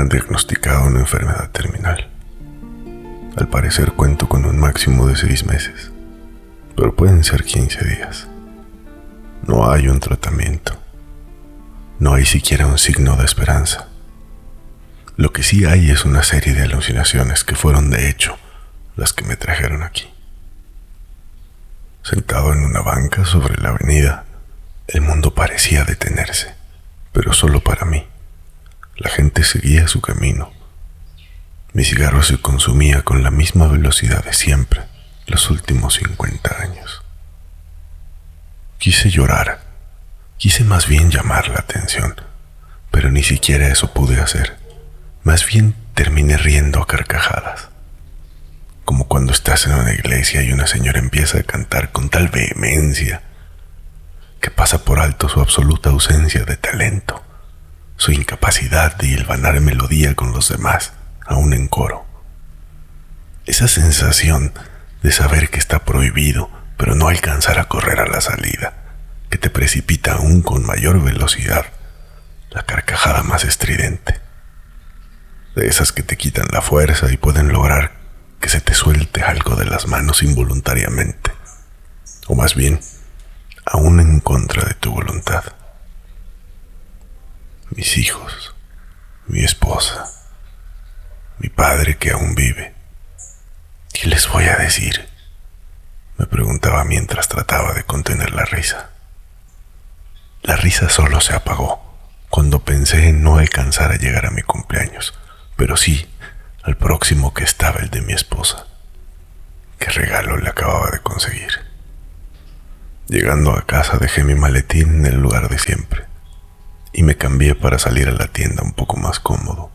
han diagnosticado una enfermedad terminal. Al parecer cuento con un máximo de 6 meses, pero pueden ser 15 días. No hay un tratamiento. No hay siquiera un signo de esperanza. Lo que sí hay es una serie de alucinaciones que fueron de hecho las que me trajeron aquí. Sentado en una banca sobre la avenida, el mundo parecía detenerse, pero solo para mí. La gente seguía su camino. Mi cigarro se consumía con la misma velocidad de siempre, los últimos 50 años. Quise llorar, quise más bien llamar la atención, pero ni siquiera eso pude hacer. Más bien terminé riendo a carcajadas. Como cuando estás en una iglesia y una señora empieza a cantar con tal vehemencia que pasa por alto su absoluta ausencia de talento, su incapacidad de hilvanar melodía con los demás, aún en coro. Esa sensación de saber que está prohibido, pero no alcanzar a correr a la salida, que te precipita aún con mayor velocidad, la carcajada más estridente. De esas que te quitan la fuerza y pueden lograr que se te suelte algo de las manos involuntariamente, o más bien, aún en contra de tu voluntad. Mis hijos, mi esposa, mi padre que aún vive. ¿Qué les voy a decir?, me preguntaba mientras trataba de contener la risa. La risa solo se apagó cuando pensé en no alcanzar a llegar a mi cumpleaños, pero sí al próximo, que estaba el de mi esposa. ¿Qué regalo le acababa de conseguir? Llegando a casa dejé mi maletín en el lugar de siempre y me cambié para salir a la tienda un poco más cómodo,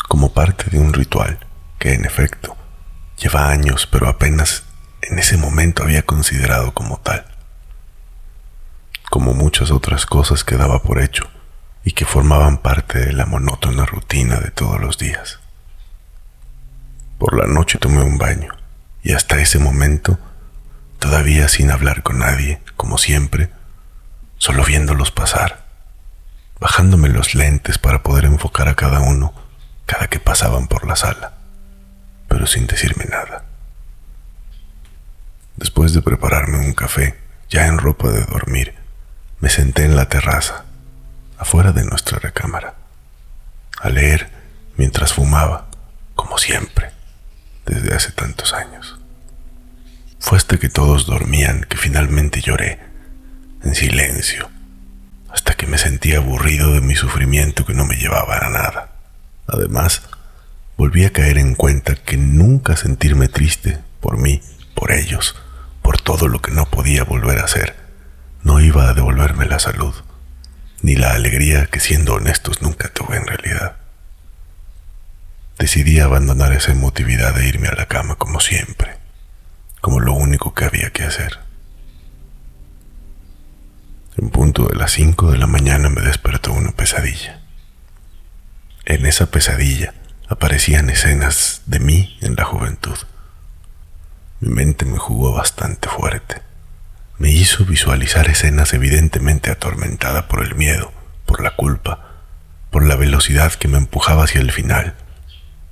como parte de un ritual que, en efecto, lleva años, pero apenas en ese momento había considerado como tal. Como muchas otras cosas que daba por hecho y que formaban parte de la monótona rutina de todos los días. Por la noche tomé un baño y hasta ese momento, todavía sin hablar con nadie, como siempre, solo viéndolos pasar, bajándome los lentes para poder enfocar a cada uno cada que pasaban por la sala, pero sin decirme nada. Después de prepararme un café, ya en ropa de dormir, me senté en la terraza, afuera de nuestra recámara, a leer mientras fumaba, como siempre, desde hace tantos años. Fue hasta que todos dormían que finalmente lloré, en silencio, hasta que me sentí aburrido de mi sufrimiento que no me llevaba a nada. Además, volví a caer en cuenta que nunca sentirme triste por mí, por ellos, por todo lo que no podía volver a hacer, no iba a devolverme la salud, ni la alegría que, siendo honestos, nunca tuve en realidad. Decidí abandonar esa emotividad e irme a la cama como siempre, como lo único que había que hacer. En punto de las 5 de la mañana me despertó una pesadilla. En esa pesadilla aparecían escenas de mí en la juventud. Mi mente me jugó bastante fuerte. Me hizo visualizar escenas evidentemente atormentada por el miedo, por la culpa, por la velocidad que me empujaba hacia el final,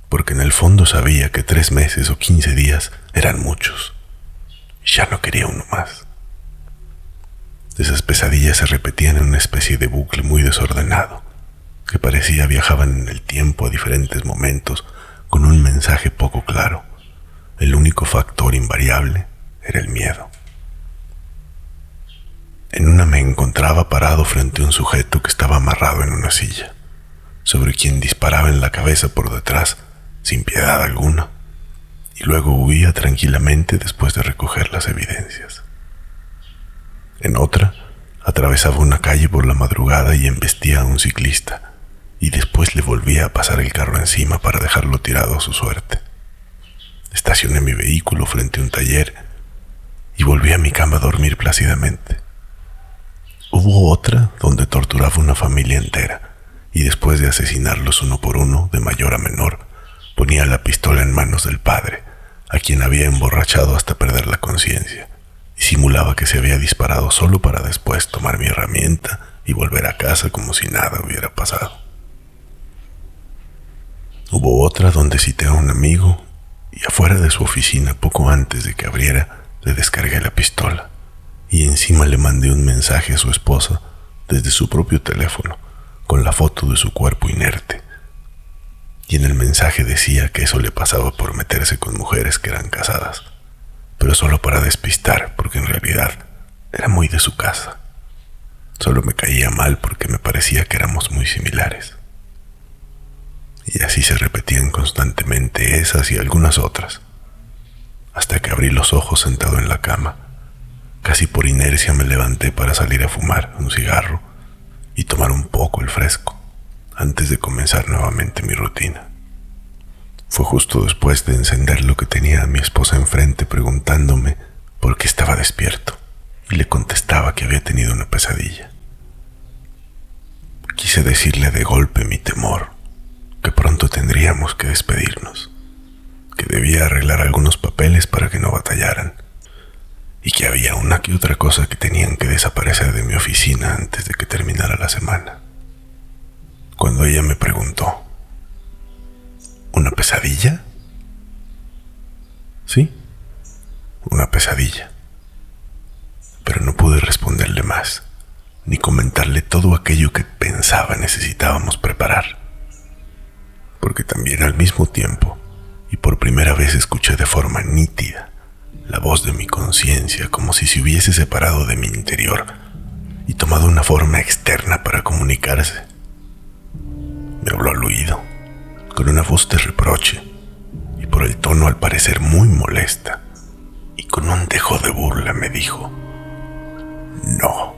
porque en el fondo sabía que 3 meses o 15 días eran muchos. Ya no quería uno más. Esas pesadillas se repetían en una especie de bucle muy desordenado, que parecía viajaban en el tiempo a diferentes momentos con un mensaje poco claro. El único factor invariable era el miedo. En una me encontraba parado frente a un sujeto que estaba amarrado en una silla, sobre quien disparaba en la cabeza por detrás, sin piedad alguna, y luego huía tranquilamente después de recoger las evidencias. En otra, atravesaba una calle por la madrugada y embestía a un ciclista, y después le volvía a pasar el carro encima para dejarlo tirado a su suerte. Estacioné mi vehículo frente a un taller y volví a mi cama a dormir plácidamente. Hubo otra donde torturaba una familia entera, y después de asesinarlos uno por uno, de mayor a menor, ponía la pistola en manos del padre, a quien había emborrachado hasta perder la conciencia, y simulaba que se había disparado solo para después tomar mi herramienta y volver a casa como si nada hubiera pasado. Hubo otra donde cité a un amigo y afuera de su oficina, poco antes de que abriera, le descargué la pistola y encima le mandé un mensaje a su esposa desde su propio teléfono con la foto de su cuerpo inerte. Y en el mensaje decía que eso le pasaba por meterse con mujeres que eran casadas, pero solo para despistar, porque en realidad era muy de su casa. Solo me caía mal porque me parecía que éramos muy similares. Y así se repetían constantemente esas y algunas otras, hasta que abrí los ojos sentado en la cama. Casi por inercia me levanté para salir a fumar un cigarro y tomar un poco el fresco, antes de comenzar nuevamente mi rutina. Fue justo después de encender lo que tenía a mi esposa enfrente preguntándome por qué estaba despierto, y le contestaba que había tenido una pesadilla. Quise decirle de golpe mi temor, que pronto tendríamos que despedirnos, que debía arreglar algunos papeles para que no batallaran, y que había una que otra cosa que tenían que desaparecer de mi oficina antes de que terminara la semana. Cuando ella me preguntó, ¿una pesadilla? Sí, una pesadilla. Pero no pude responderle más, ni comentarle todo aquello que pensaba necesitábamos preparar. Porque también al mismo tiempo, y por primera vez escuché de forma nítida, la voz de mi conciencia como si se hubiese separado de mi interior y tomado una forma externa para comunicarse. Me habló al oído, con una voz de reproche, y por el tono al parecer muy molesta, y con un dejo de burla me dijo: no.